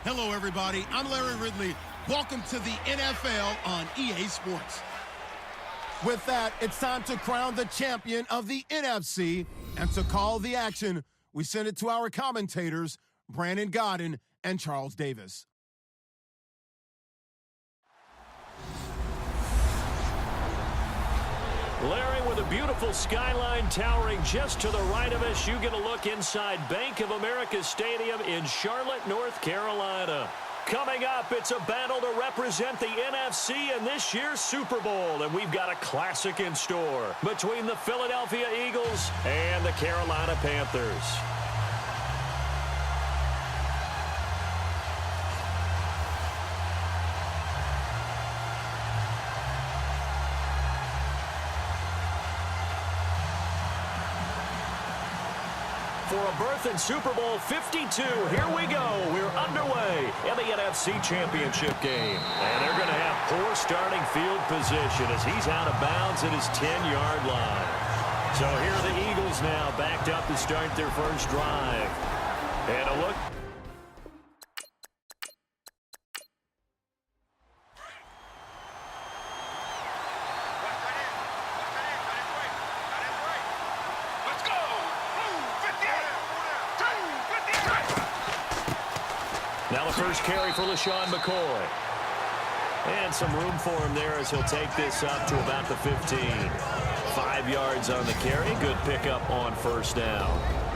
Hello, everybody. I'm Larry Ridley. Welcome to the NFL on EA Sports. With that, it's time to crown the champion of the NFC. And to call the action, we send it to our commentators, Brandon Godden and Charles Davis. Larry, with a beautiful skyline towering just to the right of us, you get a look inside Bank of America Stadium in Charlotte, North Carolina. Coming up, it's a battle to represent the NFC in this year's Super Bowl, and we've got a classic in store between the Philadelphia Eagles and the Carolina Panthers. For a berth in Super Bowl 52, here we go. We're underway in the NFC Championship game. And they're going to have poor starting field position as he's out of bounds at his 10-yard line. So here are the Eagles now backed up to start their first drive. And a look. Now the first carry for LaShawn McCoy. And some room for him there as he'll take this up to about the 15. 5 yards on the carry. Good pickup on first down.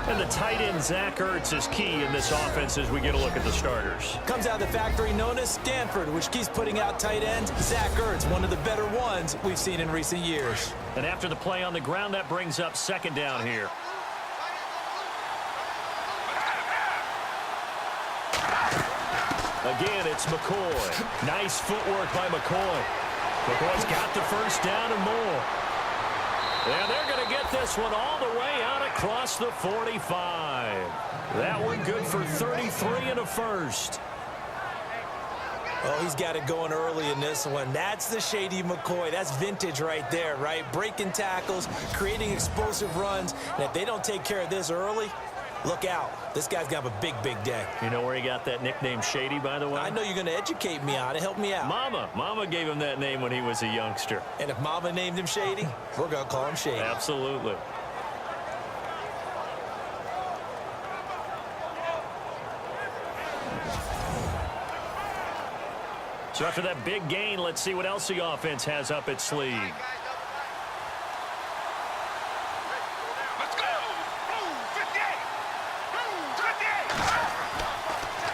And the tight end, Zach Ertz, is key in this offense as we get a look at the starters. Comes out of the factory known as Stanford, which keeps putting out tight ends. Zach Ertz, one of the better ones we've seen in recent years. And after the play on the ground, that brings up second down here. Again, it's McCoy. Nice footwork by McCoy. McCoy's got the first down and more. And they're going to get this one all the way out across the 45. That one good for 33 and a first. Oh, he's got it going early in this one. That's the Shady McCoy. That's vintage right there, right? Breaking tackles, creating explosive runs. And if they don't take care of this early, look out. This guy's going to have a big, big day. You know where he got that nickname Shady, by the way? I know you're going to educate me on it. Help me out. Mama gave him that name when he was a youngster. And if Mama named him Shady, we're going to call him Shady. Absolutely. So after that big gain, let's see what else the offense has up its sleeve.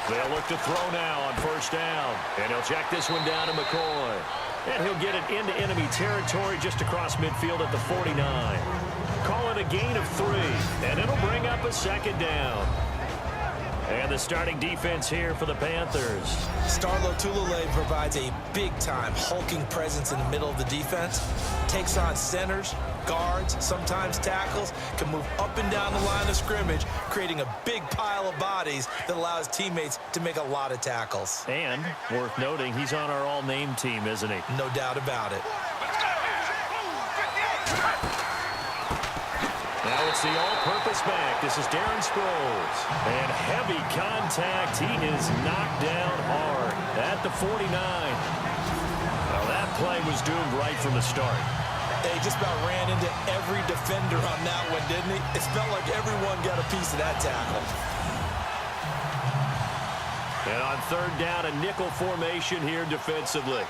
They'll look to throw now on first down. And he'll check this one down to McCoy. And he'll get it into enemy territory just across midfield at the 49. Call it a gain of 3. And it'll bring up a second down. And the starting defense here for the Panthers. Starlo Tulele provides a big-time hulking presence in the middle of the defense. Takes on centers, guards, sometimes tackles, can move up and down the line of scrimmage, creating a big pile of bodies that allows teammates to make a lot of tackles. And, worth noting, he's on our all-name team, isn't he? No doubt about it. Now it's the all-purpose back. This is Darren Sproles. And heavy contact. He is knocked down hard at the 49. Well, that play was doomed right from the start. He just about ran into every defender on that one, didn't he? It felt like everyone got a piece of that tackle. And on third down, a nickel formation here defensively.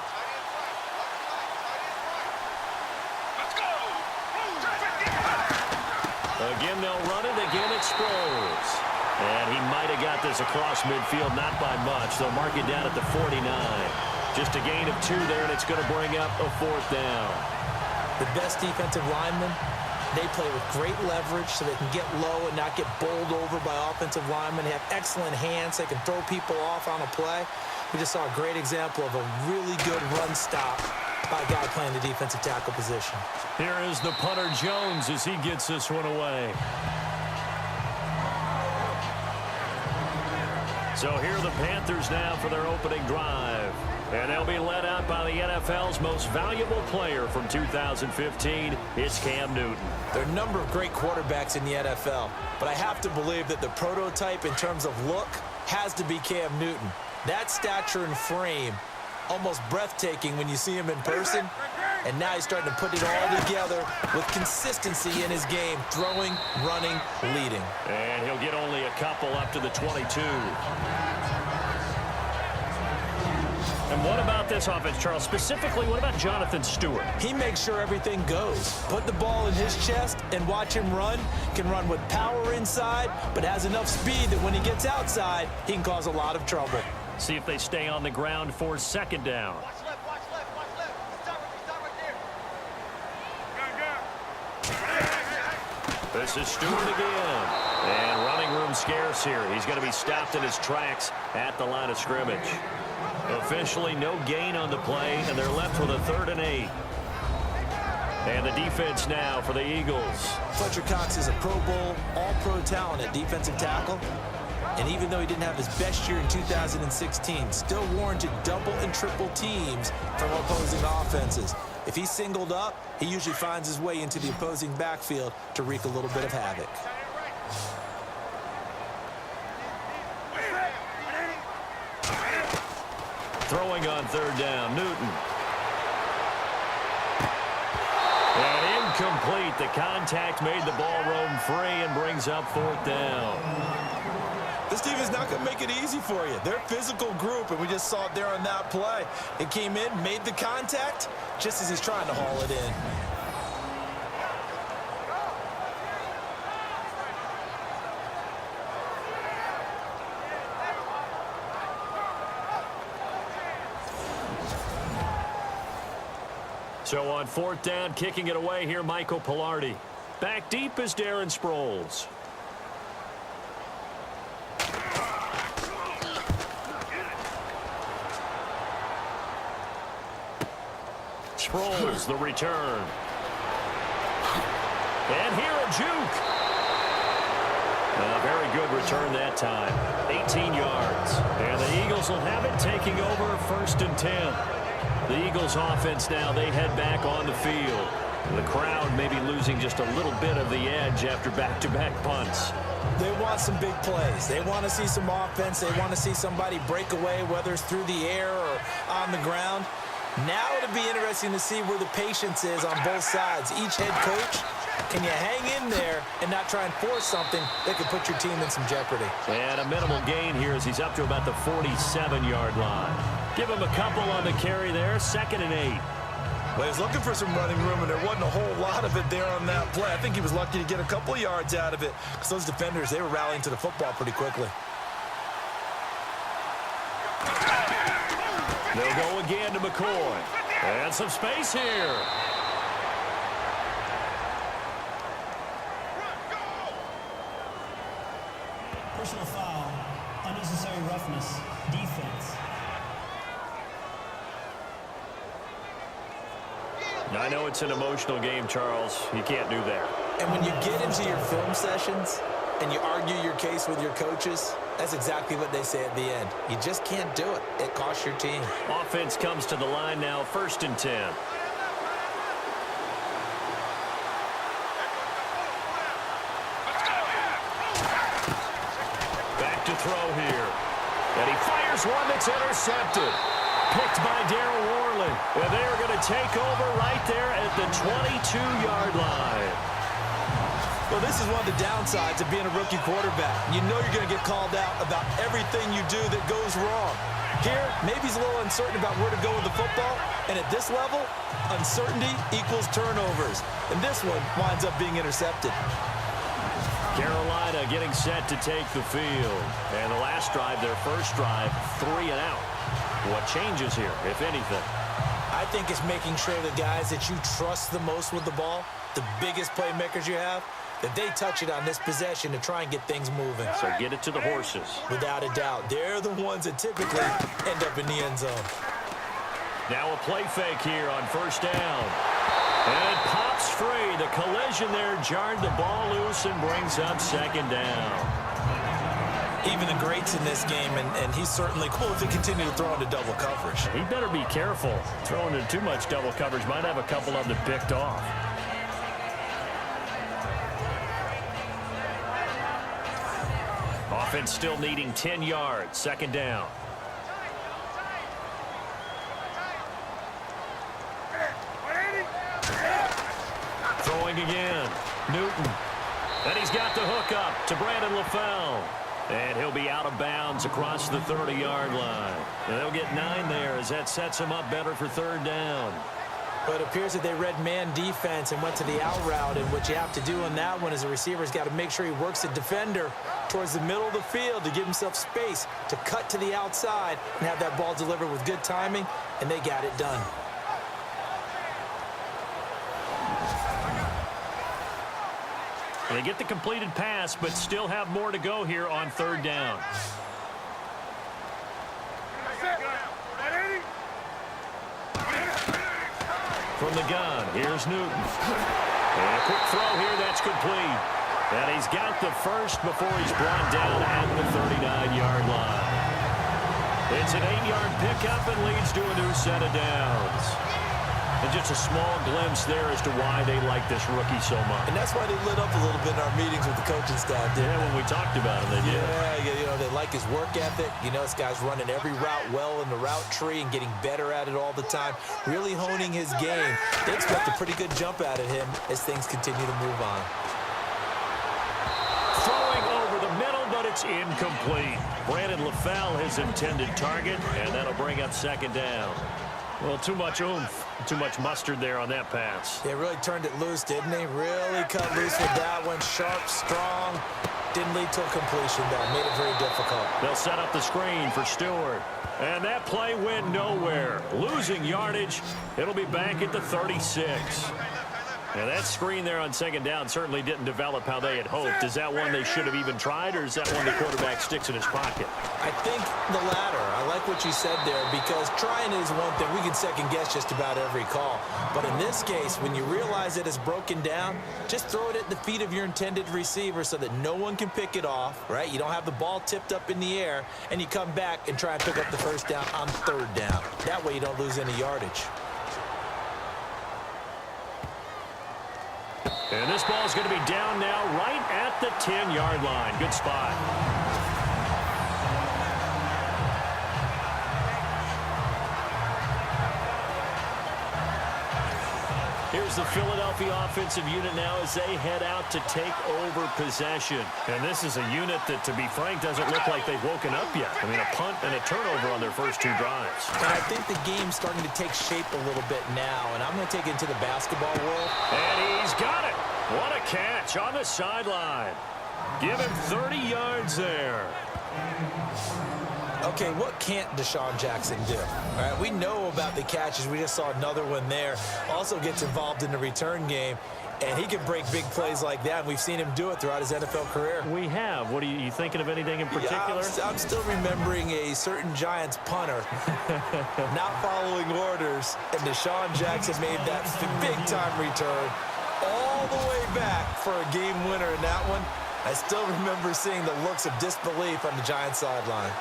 Again, they'll run it. Again, it's Sproles. And he might have got this across midfield, not by much. They'll mark it down at the 49. Just a gain of 2 there, and it's going to bring up a fourth down. The best defensive linemen, they play with great leverage so they can get low and not get bowled over by offensive linemen. They have excellent hands. They can throw people off on a play. We just saw a great example of a really good run stop by a guy playing the defensive tackle position. Here is the punter Jones as he gets this one away. So here are the Panthers now for their opening drive. And they'll be led out by the NFL's most valuable player from 2015. It's Cam Newton. There are a number of great quarterbacks in the NFL, but I have to believe that the prototype in terms of look has to be Cam Newton. That stature and frame, almost breathtaking when you see him in person. And now he's starting to put it all together with consistency in his game, throwing, running, leading. And he'll get only a couple up to the 22. And what about this offense, Charles? Specifically, what about Jonathan Stewart? He makes sure everything goes. Put the ball in his chest and watch him run. Can run with power inside, but has enough speed that when he gets outside, he can cause a lot of trouble. See if they stay on the ground for second down. Watch left, watch left, watch left. Start right there. This is Stewart again. And running room scarce here. He's going to be stopped in his tracks at the line of scrimmage. Officially no gain on the play, and they're left with a 3rd and 8. And the defense now for the Eagles. Fletcher Cox is a Pro Bowl, all-pro talent at defensive tackle. And even though he didn't have his best year in 2016, still warranted double and triple teams from opposing offenses. If he's singled up, he usually finds his way into the opposing backfield to wreak a little bit of havoc. Throwing on 3rd down, Newton. And incomplete. The contact made the ball roam free and brings up 4th down. This team is not going to make it easy for you. They're a physical group, and we just saw it there on that play. It came in, made the contact, just as he's trying to haul it in. So on 4th down, kicking it away here, Michael Pilardi. Back deep is Darren Sproles. Sproles, the return. And here a juke. A very good return that time. 18 yards. And the Eagles will have it, taking over 1st and 10. The Eagles offense now, they head back on the field. The crowd may be losing just a little bit of the edge after back-to-back punts. They want some big plays. They want to see some offense. They want to see somebody break away, whether it's through the air or on the ground. Now it'll be interesting to see where the patience is on both sides. Each head coach, can you hang in there and not try and force something that could put your team in some jeopardy? And a minimal gain here as he's up to about the 47-yard line. Give him a couple on the carry there, 2nd and 8. Well, he was looking for some running room, and there wasn't a whole lot of it there on that play. I think he was lucky to get a couple yards out of it because those defenders, they were rallying to the football pretty quickly. They'll go again to McCoy. And some space here. Personal foul, unnecessary roughness, defense. I know it's an emotional game, Charles. You can't do that. And when you get into your film sessions and you argue your case with your coaches, that's exactly what they say at the end. You just can't do it. It costs your team. Offense comes to the line now, 1st and 10. Back to throw here. And he fires one that's intercepted. Picked by Darryl Worley. And they're going to take over right there at the 22-yard line. Well, this is one of the downsides of being a rookie quarterback. You know you're going to get called out about everything you do that goes wrong. Here, maybe he's a little uncertain about where to go with the football. And at this level, uncertainty equals turnovers. And this one winds up being intercepted. Carolina getting set to take the field. And the last drive, their first drive, 3 and out. What changes here, if anything? I think it's making sure the guys that you trust the most with the ball, the biggest playmakers you have, that they touch it on this possession to try and get things moving. So get it to the horses. Without a doubt. They're the ones that typically end up in the end zone. Now a play fake here on 1st down. And it pops free. The collision there jarred the ball loose and brings up 2nd down. Even the greats in this game, and he's certainly cool if he continue to throw into double coverage. He better be careful. Throwing into too much double coverage might have a couple of them picked off. Offense still needing 10 yards. 2nd down. throwing again. Newton. And he's got the hook up to Brandon LaFell. And he'll be out of bounds across the 30-yard line. And they'll get 9 there as that sets him up better for 3rd down. But it appears that they read man defense and went to the out route. And what you have to do on that one is the receiver's got to make sure he works the defender towards the middle of the field to give himself space to cut to the outside and have that ball delivered with good timing. And they got it done. They get the completed pass, but still have more to go here on 3rd down. From the gun, here's Newton. And a quick throw here, that's complete. And he's got the first before he's brought down at the 39-yard line. It's an 8-yard pickup and leads to a new set of downs. And just a small glimpse there as to why they like this rookie so much. And that's why they lit up a little bit in our meetings with the coaching staff, didn't they? When we talked about him, they did. Yeah, you know, they like his work ethic. You know, this guy's running every route well in the route tree and getting better at it all the time, really honing his game. They expect a pretty good jump out of him as things continue to move on. Throwing over the middle, but it's incomplete. Brandon LaFell, his intended target, and that'll bring up 2nd down. Well, too much oomph, too much mustard there on that pass. They really turned it loose, didn't they? Really cut loose with that one. Sharp, strong. Didn't lead to a completion, though. Made it very difficult. They'll set up the screen for Stewart. And that play went nowhere. Losing yardage. It'll be back at the 36. Now, that screen there on 2nd down certainly didn't develop how they had hoped. Is that one they should have even tried, or is that one the quarterback sticks in his pocket? I think the latter. I like what you said there, because trying is one thing. We can second-guess just about every call. But in this case, when you realize that it's broken down, just throw it at the feet of your intended receiver so that no one can pick it off, right? You don't have the ball tipped up in the air, and you come back and try and pick up the 1st down on 3rd down. That way you don't lose any yardage. And this ball is going to be down now right at the 10-yard line. Good spot. Here's the Philadelphia offensive unit now as they head out to take over possession. And this is a unit that, to be frank, doesn't look like they've woken up yet. I mean, a punt and a turnover on their first 2 drives. And I think the game's starting to take shape a little bit now. And I'm going to take it into the basketball world. And he's got it. What a catch on the sideline. Give him 30 yards there. Okay, what can't Deshaun Jackson do? All right, we know about the catches. We just saw another one there. Also gets involved in the return game, and he can break big plays like that. And we've seen him do it throughout his NFL career. We have. What are you thinking of anything in particular? Yeah, I'm still remembering a certain Giants punter not following orders, and Deshaun Jackson made that big-time return all the way back for a game winner in that one. I still remember seeing the looks of disbelief on the Giants sideline.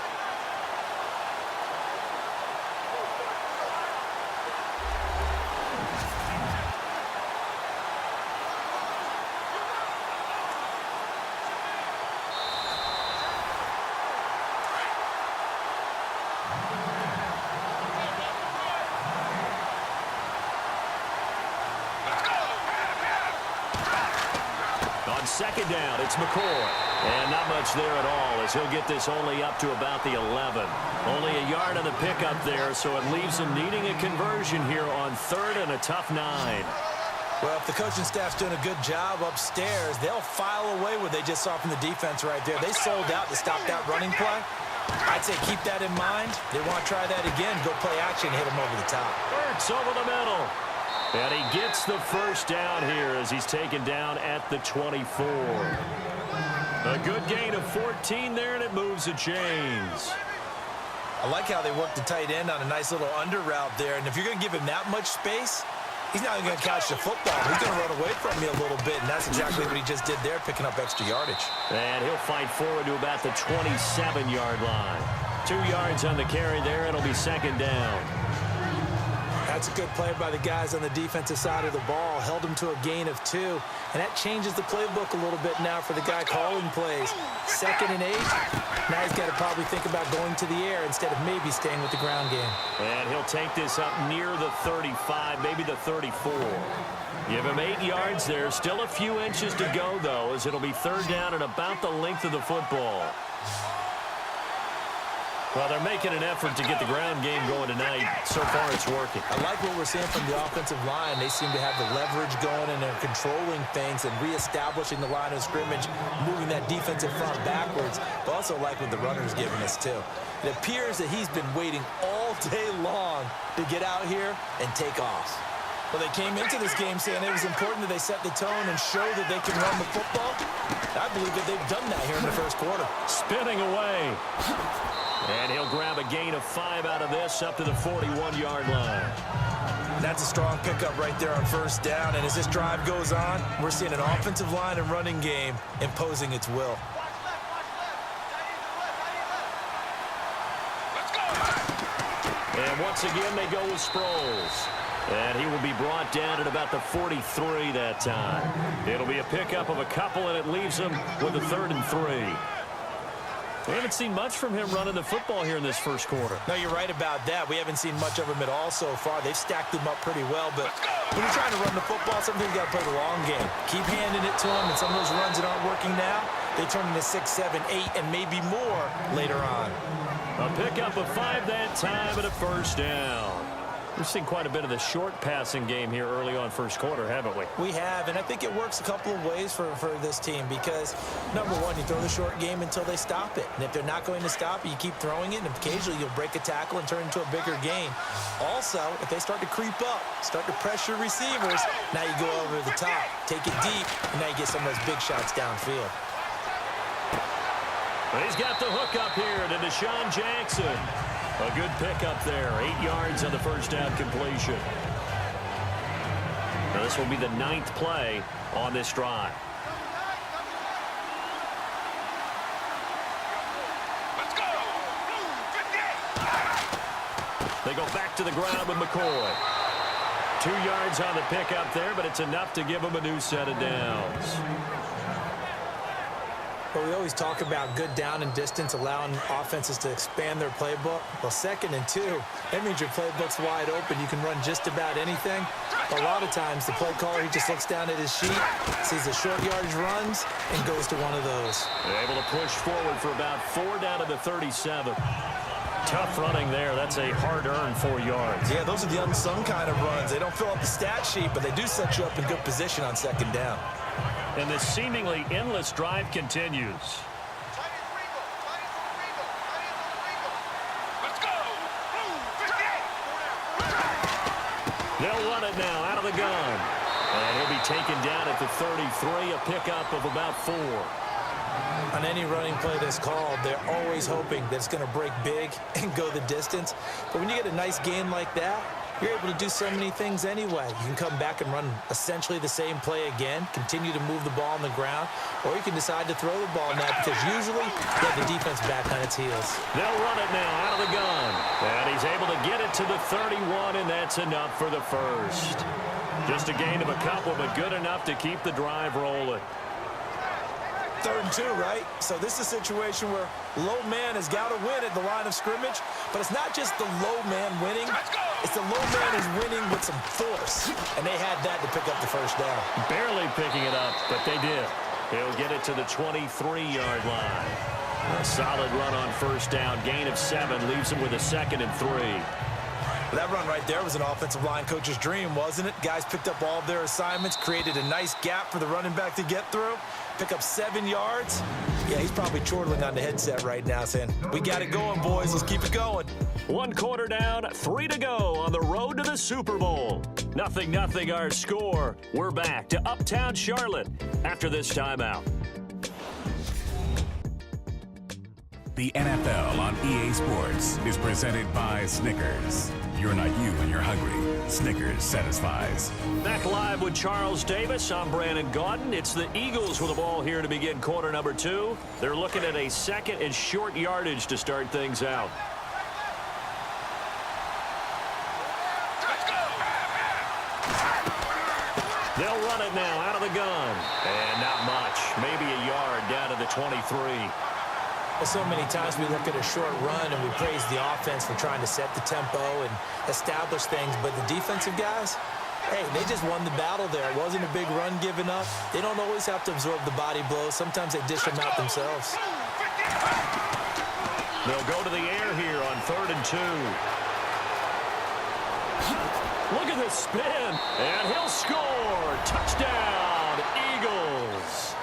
Second down, it's McCoy. And not much there at all as he'll get this only up to about the 11. Only a yard on the pickup there, so it leaves him needing a conversion here on 3rd and a tough 9. Well, if the coaching staff's doing a good job upstairs, they'll file away what they just saw from the defense right there. They sold out to stop that running play. I'd say keep that in mind. They want to try that again, go play action, hit them over the top. Hurts over the middle. And he gets the first down here as he's taken down at the 24. A good gain of 14 there, and it moves the chains. I like how they work the tight end on a nice little under route there. And if you're going to give him that much space, he's not even going to catch the football. He's going to run away from you a little bit, and that's exactly what he just did there, picking up extra yardage. And he'll fight forward to about the 27-yard line. 2 yards on the carry there. It'll be 2nd down. That's a good play by the guys on the defensive side of the ball. Held him to a gain of 2. And that changes the playbook a little bit now for the guy calling plays. 2nd and 8. Now he's got to probably think about going to the air instead of maybe staying with the ground game. And he'll take this up near the 35, maybe the 34. Give him 8 yards there. Still a few inches to go, though, as it'll be 3rd down and about the length of the football. Well, they're making an effort to get the ground game going tonight. So far, it's working. I like what we're seeing from the offensive line. They seem to have the leverage going, and they're controlling things and reestablishing the line of scrimmage, moving that defensive front backwards. But also like what the runner's giving us, too. It appears that he's been waiting all day long to get out here and take off. Well, they came into this game saying it was important that they set the tone and show that they can run the football. I believe that they've done that here in the first quarter. Spinning away. And he'll grab a gain of 5 out of this up to the 41-yard line. That's a strong pickup right there on 1st down. And as this drive goes on, we're seeing an offensive line and running game imposing its will. And once again, they go with Sproles. And he will be brought down at about the 43 that time. It'll be a pickup of a couple, and it leaves him with a 3rd and 3. We haven't seen much from him running the football here in this first quarter. No, you're right about that. We haven't seen much of him at all so far. They've stacked him up pretty well, but when you're trying to run the football, sometimes you got to play the long game. Keep handing it to him, and some of those runs that aren't working now, they turn into 6, 7, 8, and maybe more later on. A pickup of 5 that time and a 1st down. We've seen quite a bit of the short passing game here early on first quarter, haven't we? We have, and I think it works a couple of ways for this team because, number one, you throw the short game until they stop it. And if they're not going to stop it, you keep throwing it, and occasionally you'll break a tackle and turn it into a bigger gain. Also, if they start to creep up, start to pressure receivers, now you go over the top, take it deep, and now you get some of those big shots downfield. He's got the hook up here to Deshaun Jackson. A good pickup there. 8 yards on the 1st down completion. Now this will be the 9th play on this drive. Let's go! They go back to the ground with McCoy. 2 yards on the pickup there, but it's enough to give him a new set of downs. But we always talk about good down and distance, allowing offenses to expand their playbook. Well, 2nd and 2, that means your playbook's wide open. You can run just about anything. A lot of times, the play caller, he just looks down at his sheet, sees the short yardage runs, and goes to one of those. They're able to push forward for about 4 down to the 37. Tough running there. That's a hard-earned 4 yards. Yeah, those are the unsung kind of runs. They don't fill up the stat sheet, but they do set you up in good position on 2nd down. And this seemingly endless drive continues. Let's go! They'll run it now out of the gun. And he'll be taken down at the 33, a pickup of about 4. On any running play that's called, they're always hoping that it's going to break big and go the distance. But when you get a nice gain like that, you're able to do so many things anyway. You can come back and run essentially the same play again, continue to move the ball on the ground, or you can decide to throw the ball now because usually you have the defense back on its heels. They'll run it now out of the gun. And he's able to get it to the 31, and that's enough for the 1st. Just a gain of a couple, but good enough to keep the drive rolling. 3rd and 2, right? So this is a situation where low man has got to win at the line of scrimmage, but it's not just the low man winning. It's the low man is winning with some force, and they had that to pick up the 1st down. Barely picking it up, but they did. He'll get it to the 23-yard line. A solid run on 1st down. Gain of 7 leaves him with a 2nd and 3. That run right there was an offensive line coach's dream, wasn't it? Guys picked up all of their assignments, created a nice gap for the running back to get through, pick up 7 yards. Yeah, he's probably chortling on the headset right now saying, we got it going, boys. Let's keep it going. 1 quarter down, 3 to go on the road to the Super Bowl. 0-0 our score. We're back to Uptown Charlotte after this timeout. The NFL on EA Sports is presented by Snickers. You're not you when you're hungry. Snickers satisfies. Back live with Charles Davis. I'm Brandon Gaudin. It's the Eagles with the ball here to begin quarter number 2. They're looking at a 2nd and short yardage to start things out. Let's go! They'll run it now out of the gun. And not much. Maybe a yard down to the 23. Well, so many times we look at a short run and we praise the offense for trying to set the tempo and establish things. But the defensive guys, hey, they just won the battle there. It wasn't a big run given up. They don't always have to absorb the body blows. Sometimes they dish them out themselves. They'll go to the air here on 3rd and 2. Look at this spin, and he'll score. Touchdown, Eagles.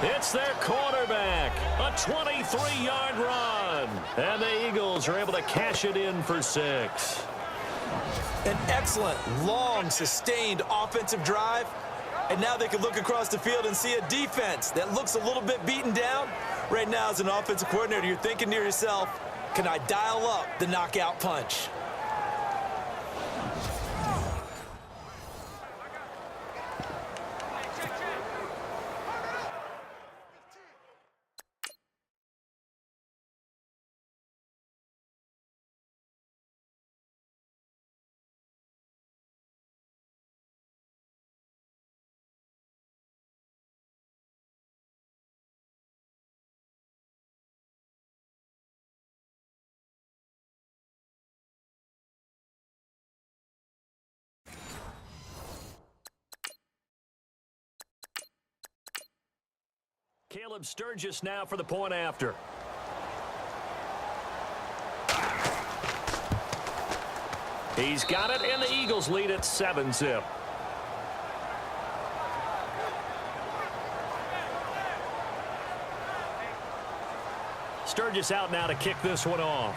It's their quarterback, a 23-yard run. And the Eagles are able to cash it in for 6. An excellent, long, sustained offensive drive. And now they can look across the field and see a defense that looks a little bit beaten down. Right now, as an offensive coordinator, you're thinking to yourself, can I dial up the knockout punch? Caleb Sturgis now for the point after. He's got it, and the Eagles lead at 7-zip. Sturgis out now to kick this one off.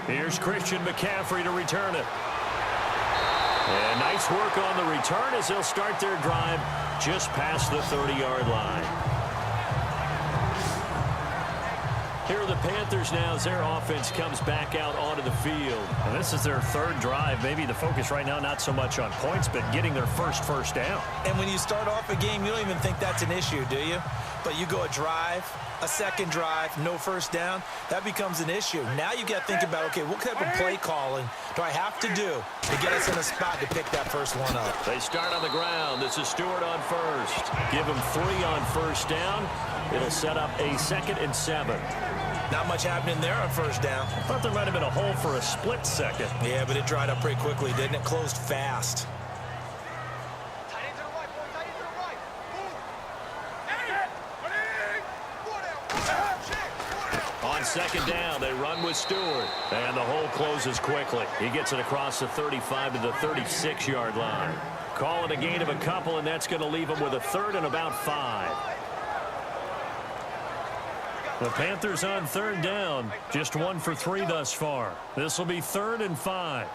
Here's Christian McCaffrey to return it. And nice work on the return as they'll start their drive just past the 30-yard line. Here are the Panthers now as their offense comes back out onto the field. And this is their 3rd drive. Maybe the focus right now not so much on points, but getting their first down. And when you start off a game, you don't even think that's an issue, do you? But you go a drive, a second drive, no first down, that becomes an issue. Now you got to think about, okay, what type of play calling do I have to do to get us in a spot to pick that first one up? They start on the ground. This is Stewart on first. Give him 3 on first down. It'll set up a 2nd and 7. Not much happening there on first down. I thought there might have been a hole for a split second. Yeah, but it dried up pretty quickly, didn't it? Closed fast. Tight end to the right, boy. Tight end to the right. Move. On 2nd down, they run with Stewart. And the hole closes quickly. He gets it across the 35 to the 36-yard line. Call it a gain of a couple, and that's going to leave him with a 3rd and about 5. The Panthers on 3rd down, just 1 for 3 thus far. This will be 3rd and 5.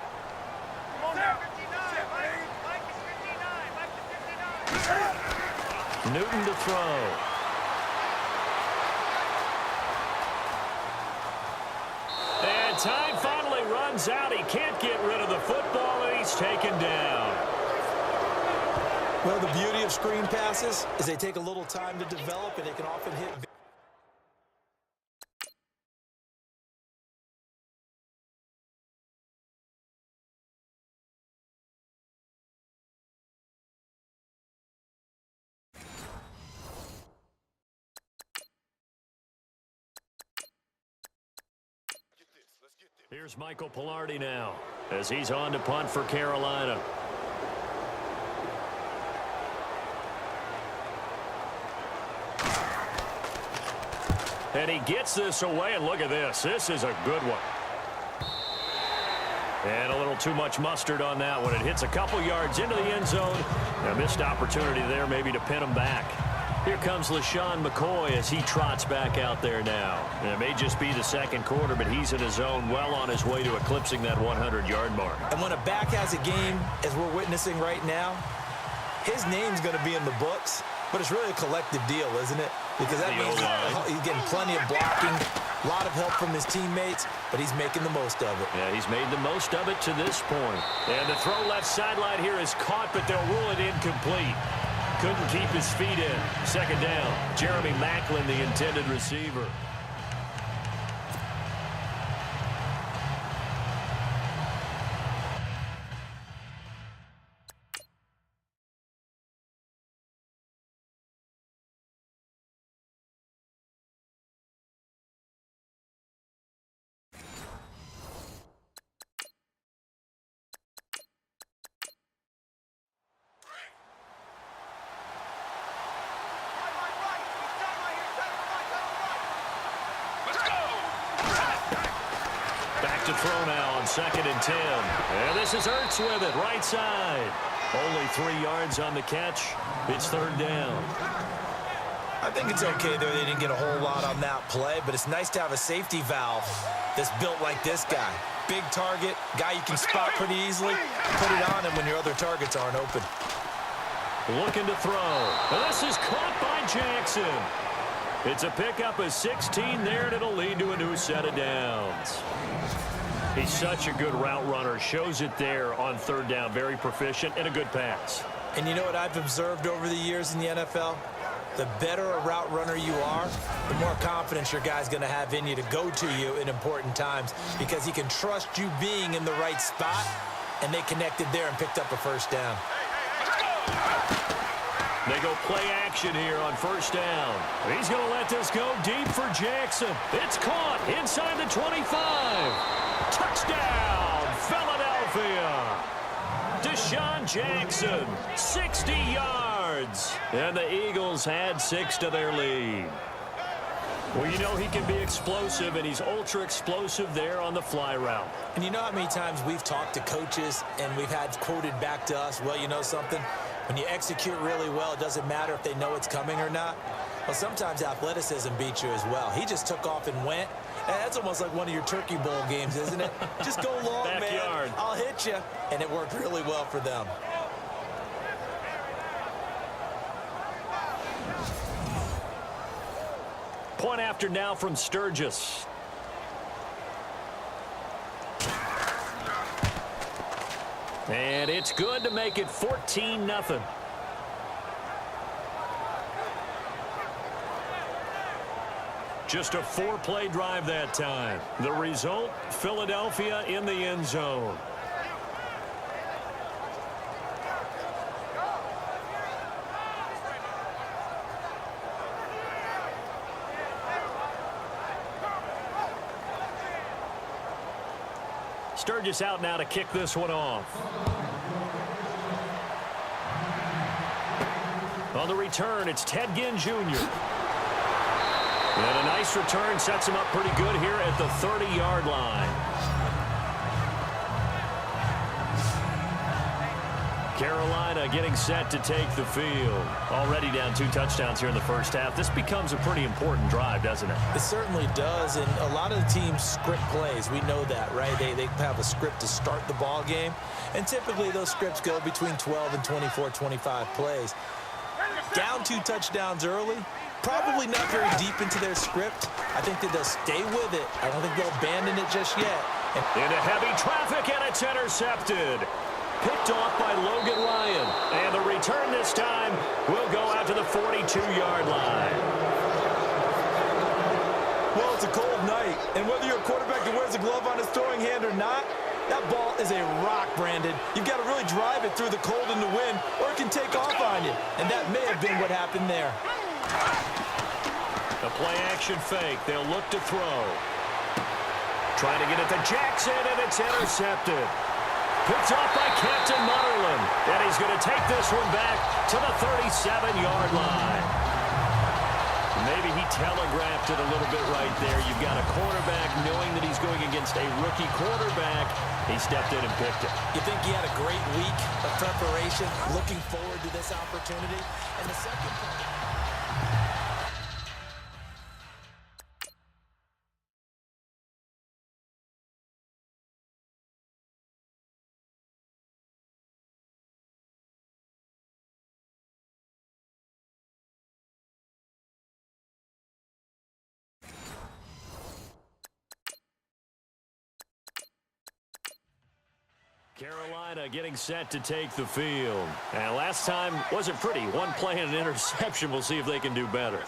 Newton to throw. And time finally runs out. He can't get rid of the football, and he's taken down. Well, the beauty of screen passes is they take a little time to develop, and they can often hit. Here's Michael Pilardi now as he's on to punt for Carolina. And he gets this away, and look at this. This is a good one. And a little too much mustard on that one. It hits a couple yards into the end zone. A missed opportunity there maybe to pin him back. Here comes LaShawn McCoy as he trots back out there now. And it may just be the 2nd quarter, but he's in his zone, well on his way to eclipsing that 100-yard mark. And when a back has a game, as we're witnessing right now, his name's going to be in the books, but it's really a collective deal, isn't it? Because that means he's getting plenty of blocking, a lot of help from his teammates, but he's making the most of it. Yeah, he's made the most of it to this point. And the throw left sideline here is caught, but they'll rule it incomplete. Couldn't keep his feet in. 2nd down. Jeremy Maclin, the intended receiver. throw now on 2nd and 10. And this is Ertz with it, right side. Only 3 yards on the catch. It's 3rd down. I think it's okay there. They didn't get a whole lot on that play, but it's nice to have a safety valve that's built like this guy. Big target, guy you can spot pretty easily. Put it on him when your other targets aren't open. Looking to throw. This is caught by Jackson. It's a pickup of 16 there, and it'll lead to a new set of downs. He's such a good route runner. Shows it there on 3rd down. Very proficient and a good pass. And you know what I've observed over the years in the NFL? The better a route runner you are, the more confidence your guy's going to have in you to go to you in important times because he can trust you being in the right spot, and they connected there and picked up a 1st down. They go play action here on 1st down. He's going to let this go deep for Jackson. It's caught inside the 25. Touchdown, Philadelphia. Deshaun Jackson, 60 yards. And the Eagles add 6 to their lead. Well, you know he can be explosive, and he's ultra explosive there on the fly route. And you know how many times we've talked to coaches and we've had quoted back to us, well, you know something? When you execute really well, it doesn't matter if they know it's coming or not. Well, sometimes athleticism beats you as well. He just took off and went. And that's almost like one of your Turkey Bowl games, isn't it? Just go long, Backyard. man. I'll hit you. And it worked really well for them. Point after now from Sturgis. And it's good to make it 14-0. Just a 4-play drive that time. The result, Philadelphia in the end zone. Sturgis out now to kick this one off. On the return, it's Ted Ginn Jr. And a nice return sets him up pretty good here at the 30-yard line. Carolina getting set to take the field. Already down 2 touchdowns here in the first half. This becomes a pretty important drive, doesn't it? It certainly does, and a lot of the teams script plays. We know that, right? They have a script to start the ball game, and typically those scripts go between 12 and 24, 25 plays. Down 2 touchdowns early, probably not very deep into their script. I think that they'll stay with it. I don't think they'll abandon it just yet. Into heavy traffic, and it's intercepted. Picked off by Logan Ryan. And the return this time will go out to the 42-yard line. Well, it's a cold night, and whether you're a quarterback that wears a glove on his throwing hand or not, that ball is a rock, Brandon. You've got to really drive it through the cold and the wind, or it can take off on you. And that may have been what happened there. A play-action fake. They'll look to throw. Trying to get it to Jackson, and it's intercepted. Picked off by Captain Mutterland. And he's going to take this one back to the 37-yard line. Maybe he telegraphed it a little bit right there. You've got a quarterback knowing that he's going against a rookie quarterback. He stepped in and picked it. You think he had a great week of preparation, looking forward to this opportunity. And the second part... Carolina getting set to take the field. And last time wasn't pretty. One play and an interception. We'll see if they can do better.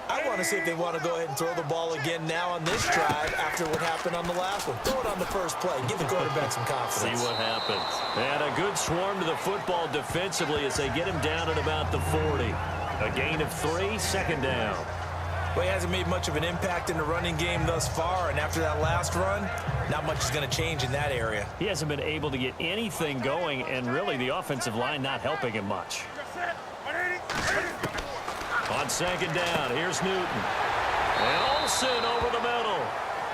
I want to see if they want to go ahead and throw the ball again now on this drive after what happened on the last one. Throw it on the first play. Give the quarterback some confidence. See what happens. And a good swarm to the football defensively as they get him down at about the 40. A gain of 3, 2nd down. Well, he hasn't made much of an impact in the running game thus far, and after that last run, not much is going to change in that area. He hasn't been able to get anything going, and really the offensive line not helping him much. On 2nd down, here's Newton. And Olsen over the middle.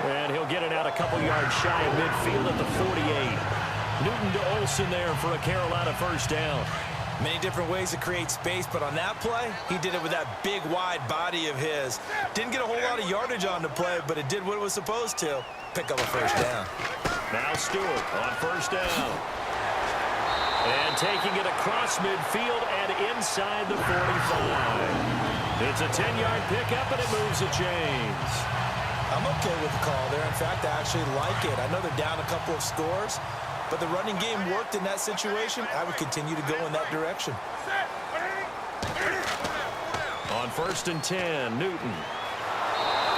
And he'll get it out a couple yards shy of midfield at the 48. Newton to Olsen there for a Carolina first down. Many different ways to create space, but on that play, he did it with that big, wide body of his. Didn't get a whole lot of yardage on the play, but it did what it was supposed to. Pick up a first down. Now Stewart on first down. And taking it across midfield and inside the 45. It's a 10-yard pickup, and it moves the chains. I'm okay with the call there. In fact, I actually like it. I know they're down a couple of scores, but the running game worked in that situation. I would continue to go in that direction. On 1st and 10, Newton.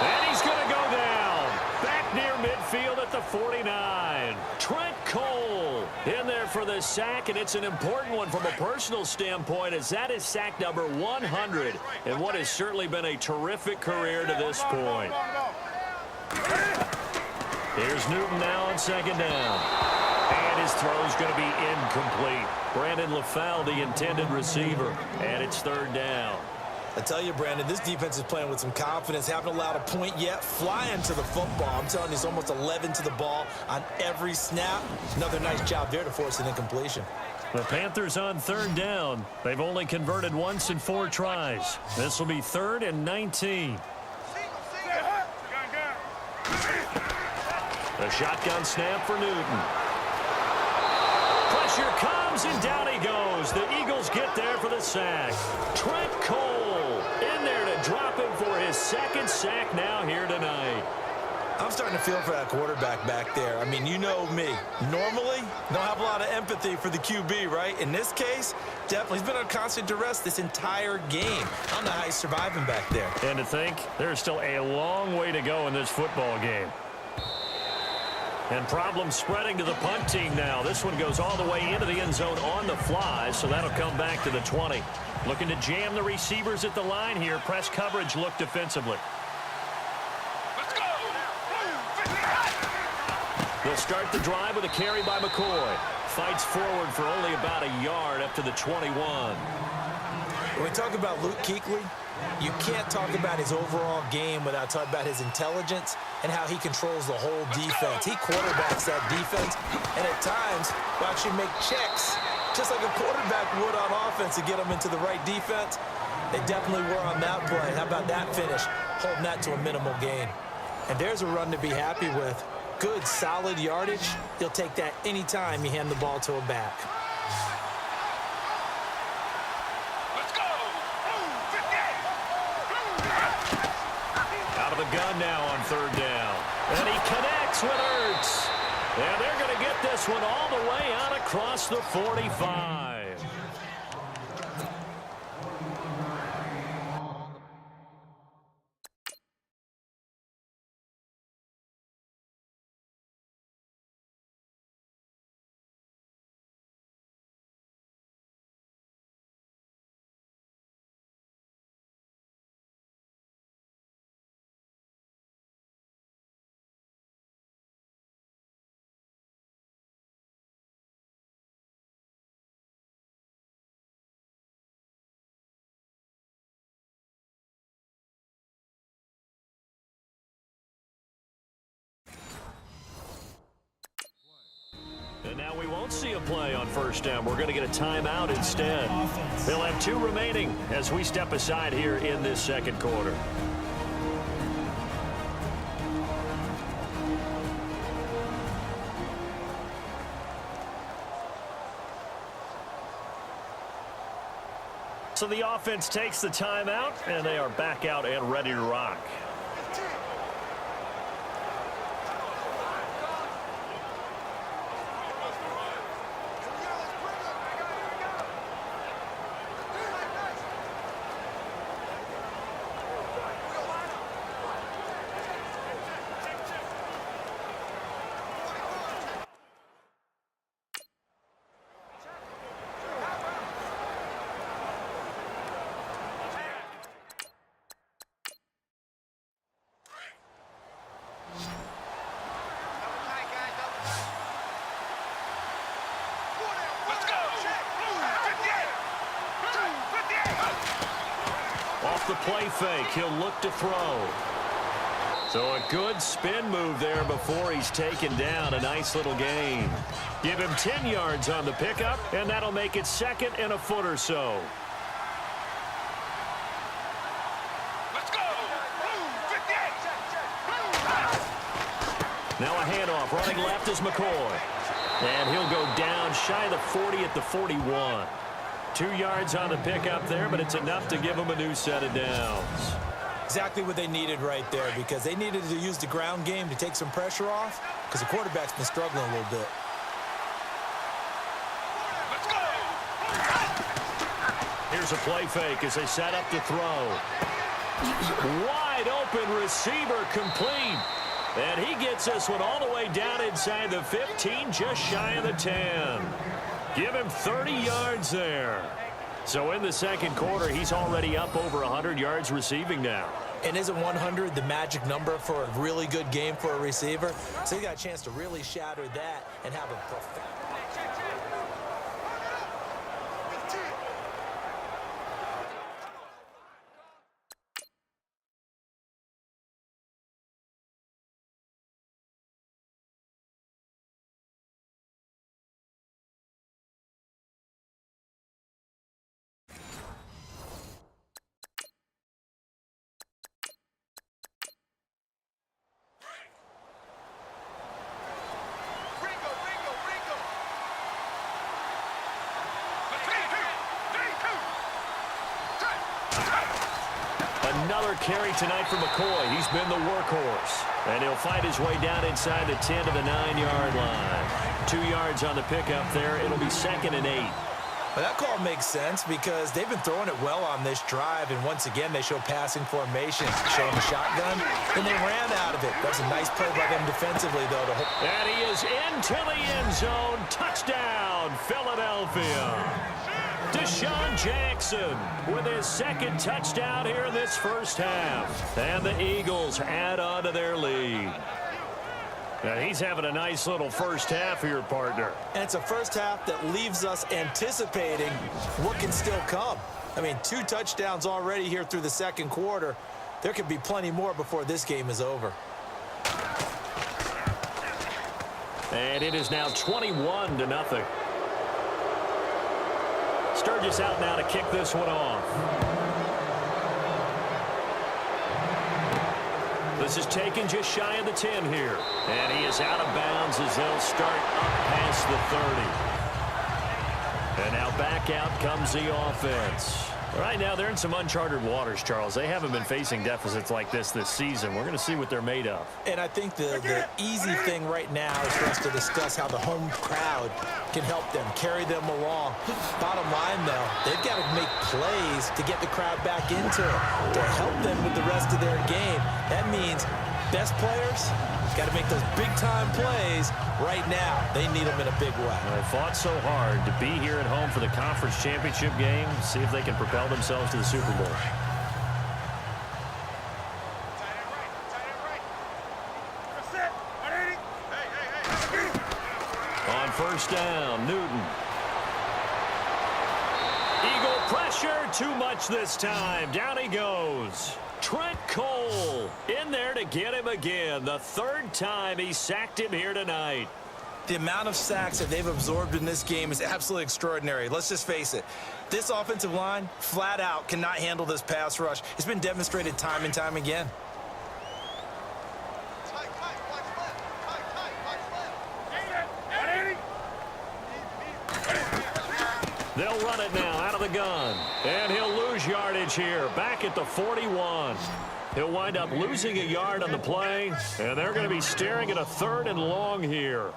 And he's going to go down. Back near midfield at the 49. Trent Cole in there for the sack, and it's an important one from a personal standpoint, as that is sack number 100 in what has certainly been a terrific career to this point. Here's Newton now on 2nd down. And his throw's going to be incomplete. Brandon LaFell, the intended receiver, and it's 3rd down. I tell you, Brandon, this defense is playing with some confidence. Haven't allowed a point yet. Flying to the football. I'm telling you, it's almost 11 to the ball on every snap. Another nice job there to force an incompletion. The Panthers on 3rd down. They've only converted once in 4 tries. This will be 3rd and 19. The shotgun snap for Newton. Pressure comes, and down he goes. The Eagles get there for the sack. Trent Cole in there to drop him for his 2nd sack now here tonight. I'm starting to feel for that quarterback back there. I mean, you know me. Normally, don't have a lot of empathy for the QB, right? In this case, definitely, he's been on constant duress this entire game. I don't know how he's surviving back there. And to think, there's still a long way to go in this football game. And problems spreading to the punt team now. This one goes all the way into the end zone on the fly, so that'll come back to the 20. Looking to jam the receivers at the line here. Press coverage look defensively. Let's go! They'll start the drive with a carry by McCoy. Fights forward for only about a yard up to the 21. When we talk about Luke Kuechly, you can't talk about his overall game without talking about his intelligence and how he controls the whole defense. He quarterbacks that defense, and at times will actually make checks, just like a quarterback would on offense to get them into the right defense. They definitely were on that play. How about that finish? Holding that to a minimal gain. And there's a run to be happy with. Good, solid yardage. You'll take that anytime you hand the ball to a back. The gun now on 3rd down. And he connects with Ertz. And they're going to get this one all the way out across the 45. And now we won't see a play on 1st down. We're going to get a timeout instead. They'll have 2 remaining as we step aside here in this 2nd quarter. So the offense takes the timeout, and they are back out and ready to rock. Off the play fake, he'll look to throw. So a good spin move there before he's taken down. A nice little gain. Give him 10 yards on the pickup, and that'll make it 2nd and a foot or so. Let's go! Blue 58! Now a handoff. Running left is McCoy. And he'll go down shy of the 40 at the 41. 2 yards on the pickup there, but it's enough to give him a new set of downs. Exactly what they needed right there, because they needed to use the ground game to take some pressure off, because the quarterback's been struggling a little bit. Let's go! Here's a play fake as they set up to throw. Wide open receiver complete. And he gets this one all the way down inside the 15, just shy of the 10. Give him 30 yards there. So in the second quarter, he's already up over 100 yards receiving now. And isn't 100 the magic number for a really good game for a receiver? So he got a chance to really shatter that and have a profound... Another carry tonight for McCoy. He's been the workhorse. And he'll fight his way down inside the 10 to the 9-yard line. 2 yards on the pickup there. It'll be 2nd and 8. Well, that call makes sense because they've been throwing it well on this drive, and once again they show passing formation, showing the shotgun, and they ran out of it. That was a nice play by them defensively, though. And he is into the end zone. Touchdown, Philadelphia. Deshaun Jackson with his 2nd touchdown here in this first half. And the Eagles add on to their lead. And he's having a nice little first half here, partner. And it's a first half that leaves us anticipating what can still come. I mean, 2 touchdowns already here through the second quarter. There could be plenty more before this game is over. And it is now 21-0. Sturgis out now to kick this one off. This is taken just shy of the 10 here. And he is out of bounds as they'll start up past the 30. And now back out comes the offense. Right now, they're in some uncharted waters, Charles. They haven't been facing deficits like this season. We're going to see what they're made of. And I think the easy thing right now is for us to discuss how the home crowd can help them, carry them along. Bottom line, though, they've got to make plays to get the crowd back into it, to help them with the rest of their game. That means best players got to make those big-time plays right now. They need them in a big way. They fought so hard to be here at home for the conference championship game, see if they can propel themselves to the Super Bowl. On first down, Newton. Eagle pressure, too much this time. Down he goes. Trent Cole in there to get him again. The 3rd time he sacked him here tonight. The amount of sacks that they've absorbed in this game is absolutely extraordinary. Let's just face it. This offensive line, flat out, cannot handle this pass rush. It's been demonstrated time and time again. They'll run it now out of the gun. And he'll lose yardage here. Back at the 41. He'll wind up losing a yard on the play. And they're going to be staring at a 3rd and long here.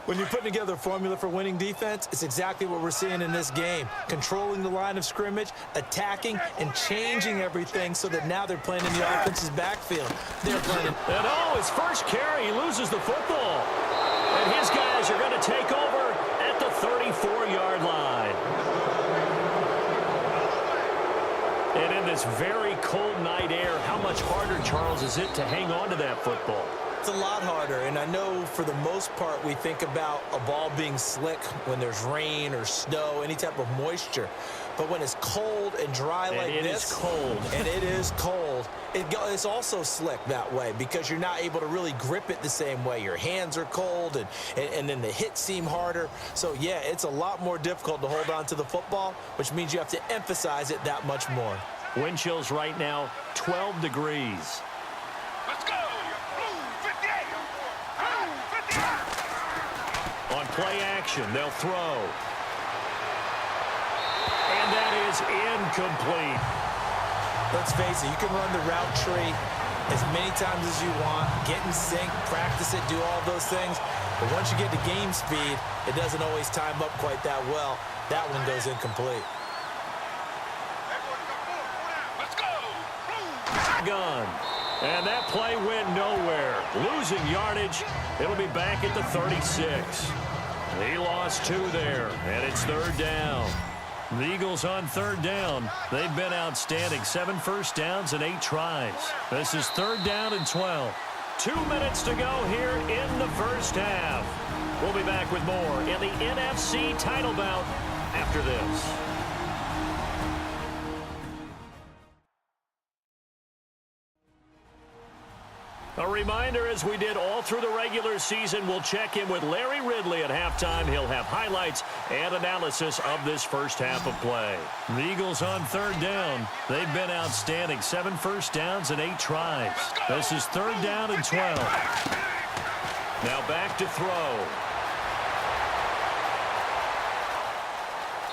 When you're putting together a formula for winning defense, it's exactly what we're seeing in this game. Controlling the line of scrimmage, attacking, and changing everything so that now they're playing in the offense's backfield. They're playing. And his first carry, he loses the football. And his guys are going to take over at the 34-yard line. And in this very cold night air, how much harder, Charles, is it to hang on to that football? It's a lot harder, and I know for the most part we think about a ball being slick when there's rain or snow, any type of moisture. But when it's cold and dry like this. It is cold. And it is cold. It's also slick that way because you're not able to really grip it the same way. Your hands are cold, and then the hits seem harder. So, yeah, it's a lot more difficult to hold on to the football, which means you have to emphasize it that much more. Wind chills right now, 12 degrees. Let's go! Blue 58! Blue 58! On play action, they'll throw. And that is incomplete. Let's face it, you can run the route tree as many times as you want, get in sync, practice it, do all those things. But once you get to game speed, it doesn't always time up quite that well. That one goes incomplete. Let's go! Gun. And that play went nowhere. Losing yardage. It'll be back at the 36. He lost 2 there, and it's 3rd down. The Eagles on 3rd down. They've been outstanding. 7 first downs and 8 tries. This is 3rd down and 12. 2 minutes to go here in the first half. We'll be back with more in the NFC title bout after this. A reminder, as we did all through the regular season, we'll check in with Larry Ridley at halftime. He'll have highlights and analysis of this first half of play. The Eagles on 3rd down. They've been outstanding. 7 first downs and 8 tries. This is 3rd down and 12. Now back to throw.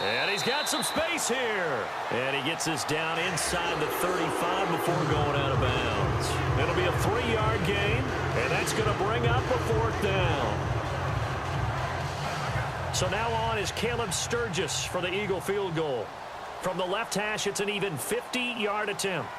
And he's got some space here. And he gets this down inside the 35 before going out of bounds. It'll be a 3-yard gain, and that's going to bring up a 4th down. So now on is Caleb Sturgis for the Eagle field goal. From the left hash, it's an even 50-yard attempt.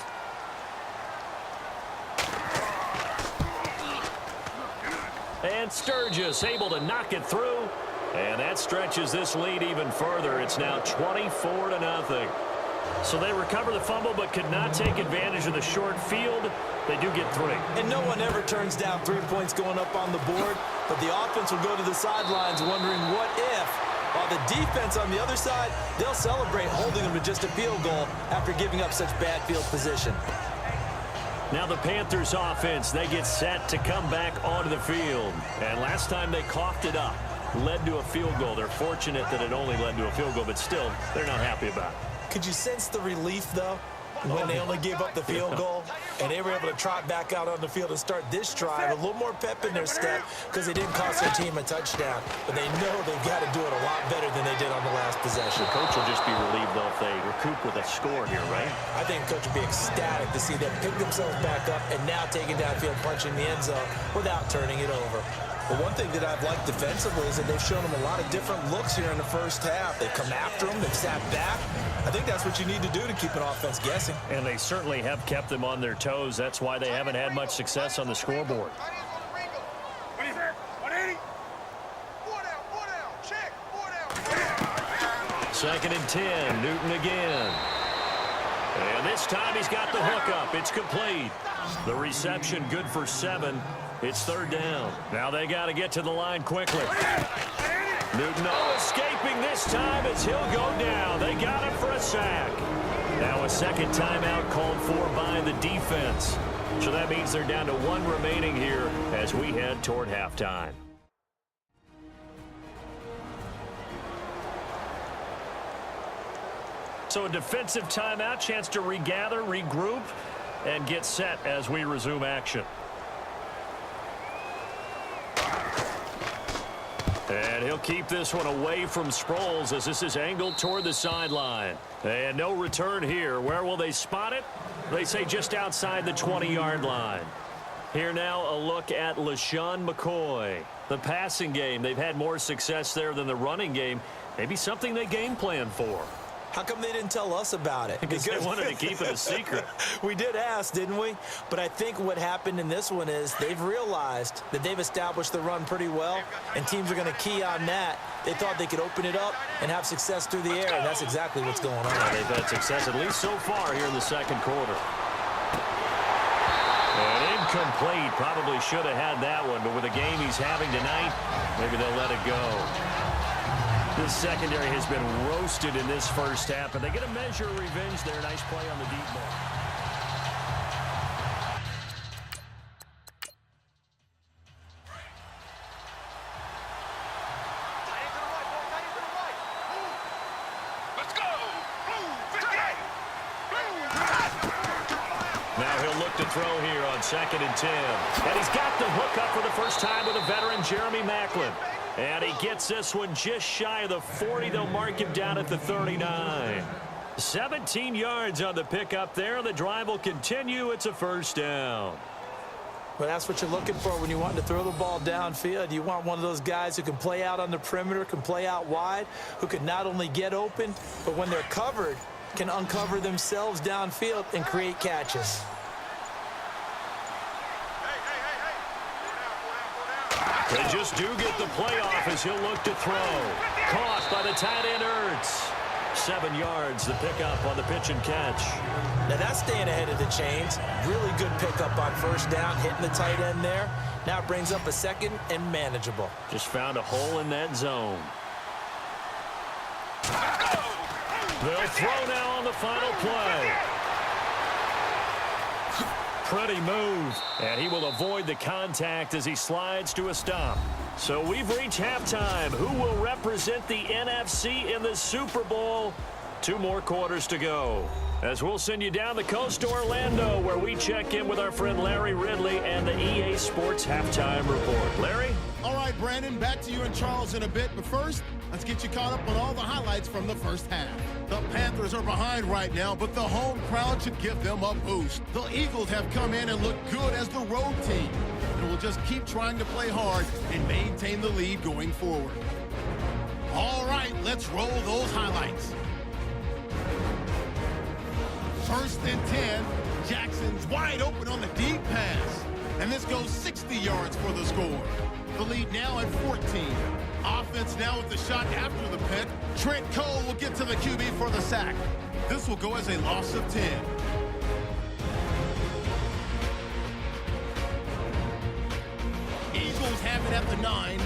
And Sturgis able to knock it through. And that stretches this lead even further. It's now 24-0. So they recover the fumble but could not take advantage of the short field. They do get 3. And no one ever turns down 3 points going up on the board, but the offense will go to the sidelines wondering what if. While the defense on the other side, they'll celebrate holding them to just a field goal after giving up such bad field position. Now the Panthers offense, they get set to come back onto the field. And last time they coughed it up, led to a field goal. They're fortunate that it only led to a field goal, but still, they're not happy about it. Could you sense the relief, though, when they only gave up the field goal and they were able to trot back out on the field and start this drive, a little more pep in their step because they didn't cost their team a touchdown, but they know they've got to do it a lot better than they did on the last possession. The coach will just be relieved, though, if they recoup with a score here, right? I think the coach would be ecstatic to see them pick themselves back up and now taking downfield, punching the end zone without turning it over. But one thing that I've liked defensively is that they've shown them a lot of different looks here in the first half. They come after them, they've sat back. I think that's what you need to do to keep an offense guessing. And they certainly have kept them on their toes. That's why they haven't had much success on the scoreboard. 180. 4 down. Check. 4 down. 2nd and 10. Newton again. And this time he's got the hook up. It's complete. The reception good for 7. It's 3rd down. Now they got to get to the line quickly. Newton escaping this time as he'll go down. They got him for a sack. Now a second timeout called for by the defense. So that means they're down to 1 remaining here as we head toward halftime. So a defensive timeout, chance to regather, regroup, and get set as we resume action. And he'll keep this one away from Sproles as this is angled toward the sideline. And no return here. Where will they spot it? They say just outside the 20-yard line. Here now a look at LaShawn McCoy. The passing game, they've had more success there than the running game. Maybe something they game plan for. How come they didn't tell us about it? Because they wanted to keep it a secret. We did ask, didn't we? But I think what happened in this one is they've realized that they've established the run pretty well, and teams are going to key on that. They thought they could open it up and have success through the air, and that's exactly what's going on. They've had success at least so far here in the second quarter. And incomplete. Probably should have had that one, but with the game he's having tonight, maybe they'll let it go. The secondary has been roasted in this first half, but they get a measure of revenge there. Nice play on the deep ball. Now he'll look to throw here on 2nd and 10. And he's got the hook up for the first time with a veteran, Jeremy Maclin. And he gets this one just shy of the 40. They'll mark him down at the 39. 17 yards on the pickup there. The drive will continue. It's a first down. Well, that's what you're looking for when you want to throw the ball downfield. You want one of those guys who can play out on the perimeter, can play out wide, who can not only get open, but when they're covered, can uncover themselves downfield and create catches. They just do get the play off as he'll look to throw. Caught by the tight end Ertz. 7 yards, the pickup on the pitch and catch. Now that's staying ahead of the chains. Really good pickup on first down, hitting the tight end there. Now it brings up a second and manageable. Just found a hole in that zone. They'll throw now on the final play. Pretty move, and he will avoid the contact as he slides to a stop. So we've reached halftime. Who will represent the NFC in the Super Bowl? 2 more quarters to go. As we'll send you down the coast to Orlando, where we check in with our friend Larry Ridley and the EA Sports Halftime Report. Larry? All right, Brandon, back to you and Charles in a bit. But first, let's get you caught up on all the highlights from the first half. The Panthers are behind right now, but the home crowd should give them a boost. The Eagles have come in and looked good as the road team, and will just keep trying to play hard and maintain the lead going forward. All right, let's roll those highlights. 1st and 10, Jackson's wide open on the deep pass, and this goes 60 yards for the score. The lead now at 14. Offense now with the shot after the pick. Trent Cole will get to the QB for the sack. This will go as a loss of 10. Eagles have it at the 9.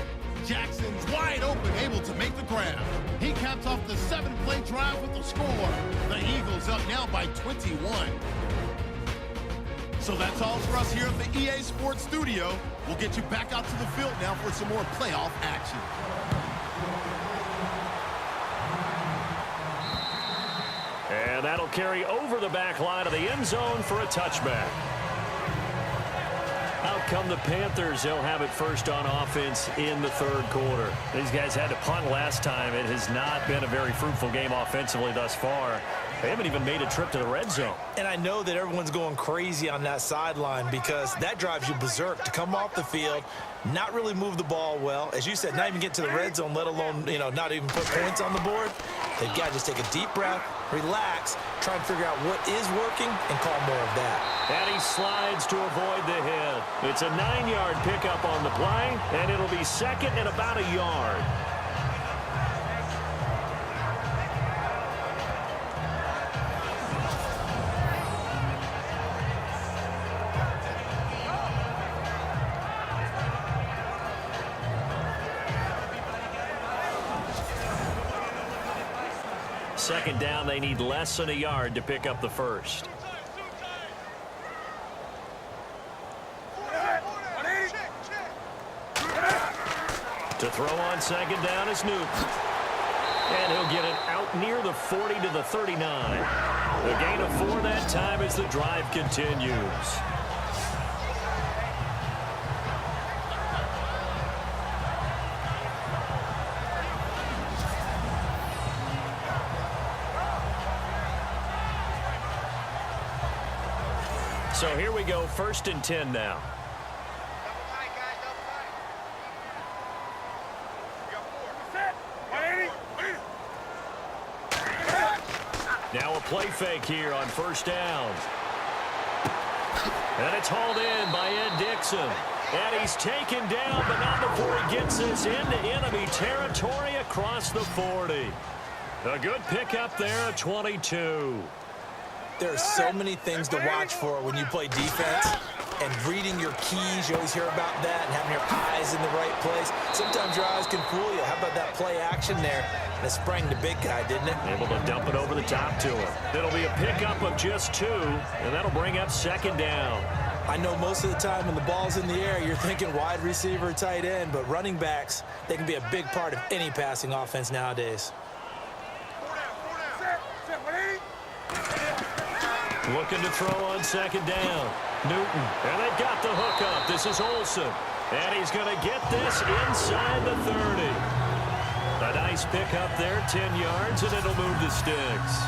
Jackson's wide open, able to make the grab. He caps off the 7-play drive with the score. The Eagles up now by 21. So that's all for us here at the EA Sports Studio. We'll get you back out to the field now for some more playoff action. And that'll carry over the back line of the end zone for a touchback. Out come the Panthers. They'll have it first on offense in the 3rd quarter. These guys had to punt last time. It has not been a very fruitful game offensively thus far. They haven't even made a trip to the red zone. And I know that everyone's going crazy on that sideline because that drives you berserk to come off the field, not really move the ball well. As you said, not even get to the red zone, let alone, not even put points on the board. They've got to just take a deep breath, relax, try and figure out what is working, and call more of that. And he slides to avoid the hit. It's a 9-yard pickup on the play, and it'll be 2nd and about a yard. Second down, they need less than a yard to pick up the first. To throw on 2nd down is Newton. And he'll get it out near the 40 to the 39. The gain of 4 that time as the drive continues. So here we go, 1st and 10 now. Now a play fake here on 1st down. And it's hauled in by Ed Dixon. And he's taken down, but not before he gets this into enemy territory across the 40. A good pickup there at 22. There are so many things to watch for when you play defense, and reading your your keys. You always hear about that, and having your eyes in the right place. Sometimes your eyes can fool you. How about that play action there? And it sprang the big guy, didn't it? Able to dump it over the top to him. It'll be a pickup of just 2, and that'll bring up 2nd down. I know most of the time when the ball's in the air, you're thinking wide receiver, tight end, but running backs, they can be a big part of any passing offense nowadays. Looking to throw on 2nd down. Newton, and they've got the hook up. This is Olsen, and he's going to get this inside the 30. A nice pickup there, 10 yards, and it'll move the sticks.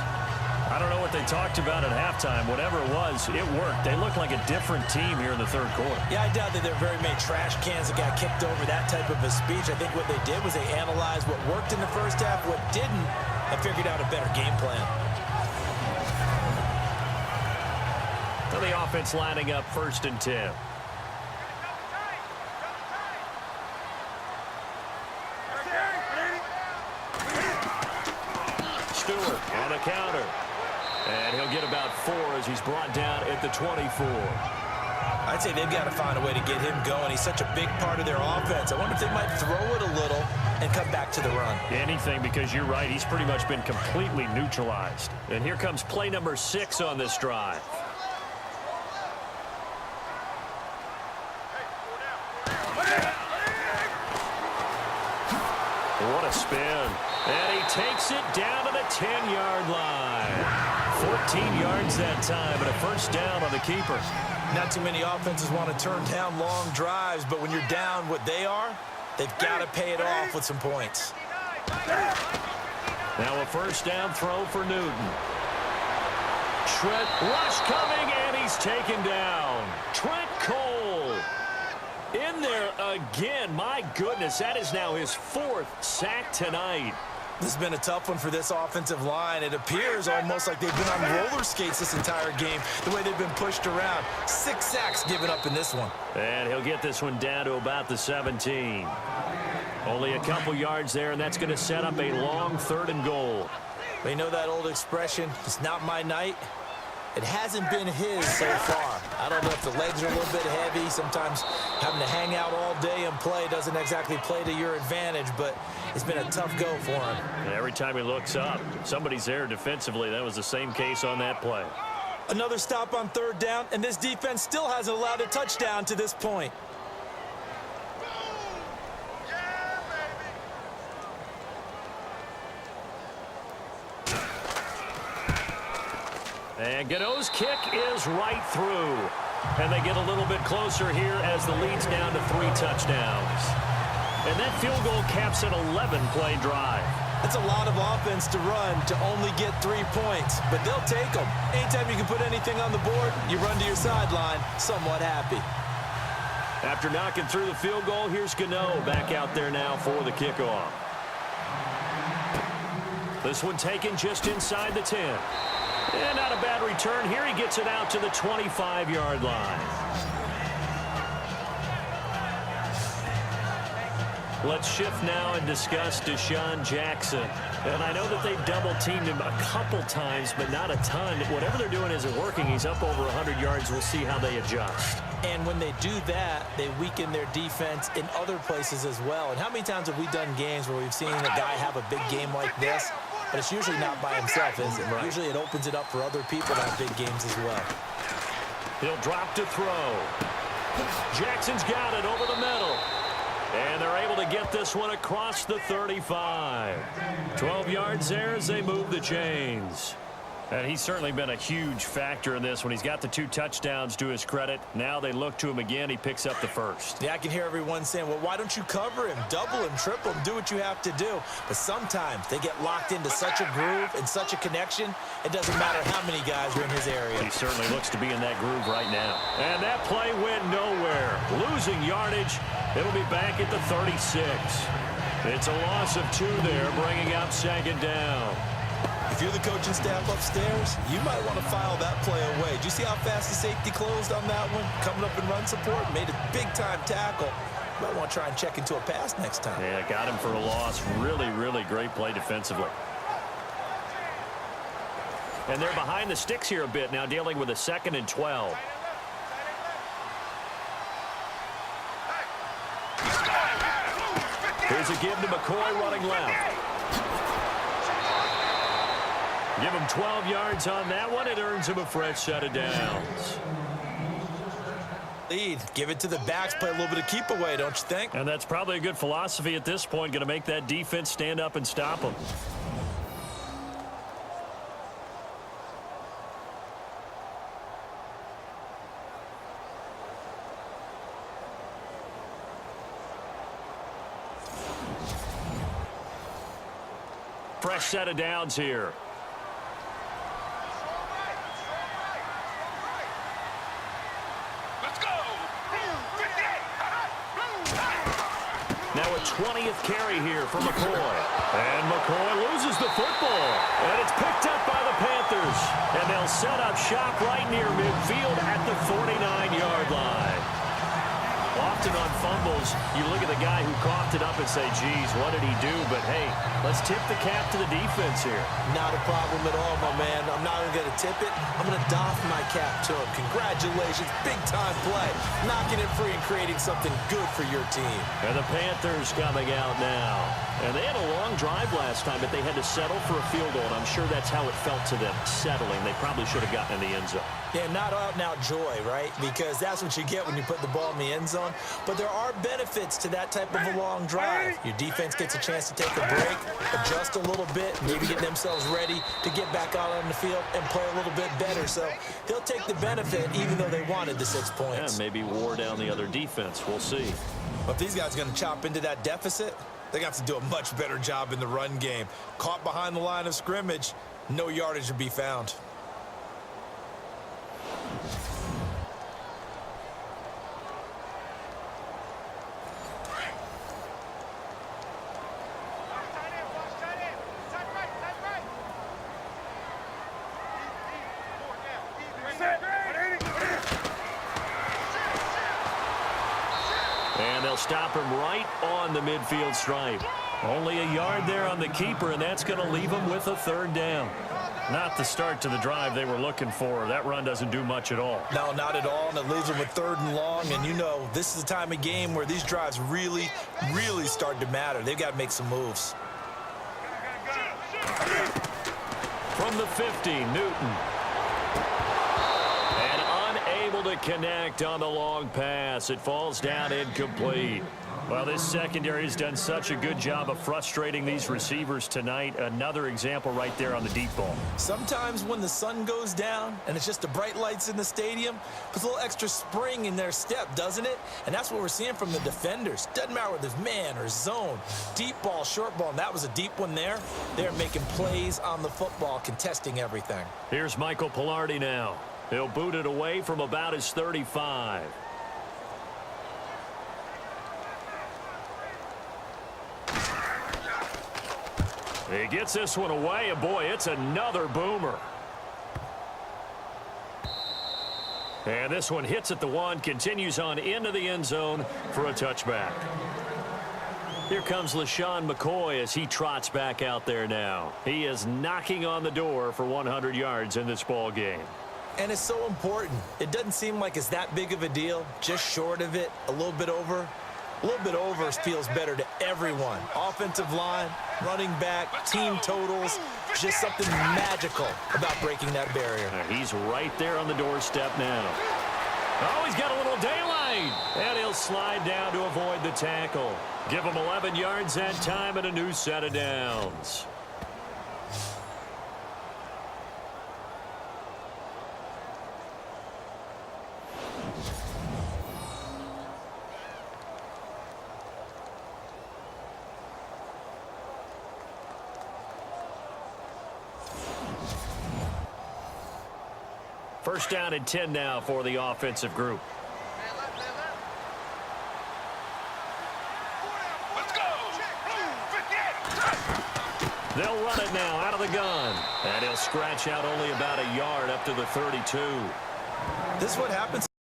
I don't know what they talked about at halftime. Whatever it was, it worked. They look like a different team here in the 3rd quarter. Yeah, I doubt that there are very many trash cans that got kicked over, that type of a speech. I think what they did was they analyzed what worked in the first half, what didn't, and figured out a better game plan. So the offense lining up 1st and 10. Stewart on the counter. And he'll get about 4 as he's brought down at the 24. I'd say they've got to find a way to get him going. He's such a big part of their offense. I wonder if they might throw it a little and come back to the run. Anything, because you're right. He's pretty much been completely neutralized. And here comes play number 6 on this drive. What a spin. And he takes it down to the 10-yard line. 14 yards that time, and a 1st down on the keeper. Not too many offenses want to turn down long drives, but when you're down what they are, they've got to pay it off with some points. Now a 1st down throw for Newton. Trent rush coming, and he's taken down. Trent Cole in there again. My goodness, that is now his 4th sack tonight. This has been a tough one for this offensive line. It appears almost like they've been on roller skates this entire game, the way they've been pushed around. 6 sacks given up in this one. And he'll get this one down to about the 17. Only a couple yards there, and that's going to set up a long 3rd and goal. They know that old expression, it's not my night. It hasn't been his so far. I don't know if the legs are a little bit heavy. Sometimes having to hang out all day and play doesn't exactly play to your advantage, but it's been a tough go for him. And every time he looks up, somebody's there defensively. That was the same case on that play. Another stop on 3rd down, and this defense still hasn't allowed a touchdown to this point. And Gano's kick is right through. And they get a little bit closer here as the lead's down to 3 touchdowns. And that field goal caps an 11-play drive. That's a lot of offense to run to only get 3 points, but they'll take them. Anytime you can put anything on the board, you run to your sideline somewhat happy. After knocking through the field goal, here's Gano back out there now for the kickoff. This one taken just inside the 10. And not a bad return here. He gets it out to the 25-yard line. Let's shift now and discuss Deshaun Jackson. And I know that they've double-teamed him a couple times, but not a ton. Whatever they're doing isn't working. He's up over 100 yards. We'll see how they adjust. And when they do that, they weaken their defense in other places as well. And how many times have we done games where we've seen a guy have a big game like this? But it's usually not by himself, is it? Right. Usually it opens it up for other people to have big games as well. He'll drop to throw. Jackson's got it over the middle. And they're able to get this one across the 35. 12 yards there as they move the chains. And he's certainly been a huge factor in this when he's got the 2 touchdowns to his credit. Now they look to him again. He picks up the 1st. Yeah, I can hear everyone saying, well, why don't you cover him, double him, triple him, do what you have to do. But sometimes they get locked into such a groove and such a connection, it doesn't matter how many guys are in his area. He certainly looks to be in that groove right now. And that play went nowhere. Losing yardage. It'll be back at the 36. It's a loss of 2 there, bringing up 2nd down. If you're the coaching staff upstairs, you might want to file that play away. Do you see how fast the safety closed on that one? Coming up in run support, made a big-time tackle. You might want to try and check into a pass next time. Yeah, got him for a loss. Really, really great play defensively. And they're behind the sticks here a bit now, dealing with a 2nd and 12. Here's a give to McCoy running left. Give him 12 yards on that one. It earns him a fresh set of downs. Lead. Give it to the backs. Play a little bit of keep away, don't you think? And that's probably a good philosophy at this point. Going to make that defense stand up and stop them. Fresh set of downs here. Now a 20th carry here for McCoy. And McCoy loses the football. And it's picked up by the Panthers. And they'll set up shop right near midfield at the 49-yard line. Often on fumbles, you look at the guy who coughed it up and say, geez, what did he do? But, hey, let's tip the cap to the defense here. Not a problem at all, my man. I'm not even going to tip it. I'm going to doff my cap to him. Congratulations. Big-time play. Knocking it free and creating something good for your team. And the Panthers coming out now. And they had a long drive last time, but they had to settle for a field goal. And I'm sure that's how it felt to them, settling. They probably should have gotten in the end zone. Yeah, not out-and-out joy, right? Because that's what you get when you put the ball in the end zone. But there are benefits to that type of a long drive. Your defense gets a chance to take a break, adjust a little bit, maybe get themselves ready to get back out on the field and play a little bit better. So he'll take the benefit even though they wanted the 6 points. Yeah, maybe wore down the other defense. We'll see. But if these guys are going to chop into that deficit, they're going to have to do a much better job in the run game. Caught behind the line of scrimmage, no yardage to be found. And they'll stop him right on the midfield stripe. Only a yard there on the keeper, and that's going to leave him with a third down. Not the start to the drive they were looking for. That run doesn't do much at all. No, not at all, and it leaves them with 3rd and long. And you know, this is the time of game where these drives really, really start to matter. They've got to make some moves. From the 50, Newton. And unable to connect on the long pass. It falls down incomplete. Well, this secondary has done such a good job of frustrating these receivers tonight. Another example right there on the deep ball. Sometimes when the sun goes down and it's just the bright lights in the stadium, puts a little extra spring in their step, doesn't it? And that's what we're seeing from the defenders. Doesn't matter whether it's man or zone, deep ball, short ball, and that was a deep one there. They're making plays on the football, contesting everything. Here's Michael Pilardi now. He'll boot it away from about his 35. He gets this one away, and boy, it's another boomer. And this one hits at the 1, continues on into the end zone for a touchback. Here comes LaShawn McCoy as he trots back out there now. He is knocking on the door for 100 yards in this ball game. And it's so important. It doesn't seem like it's that big of a deal, just short of it, a little bit over. A little bit over feels better to everyone. Offensive line, running back, team totals, just something magical about breaking that barrier. He's right there on the doorstep now. Oh, he's got a little daylight. And he'll slide down to avoid the tackle. Give him 11 yards that time and a new set of downs. First down and 10 now for the offensive group. Let's go! They'll run it now out of the gun. And he'll scratch out only about a yard up to the 32. This is what happens.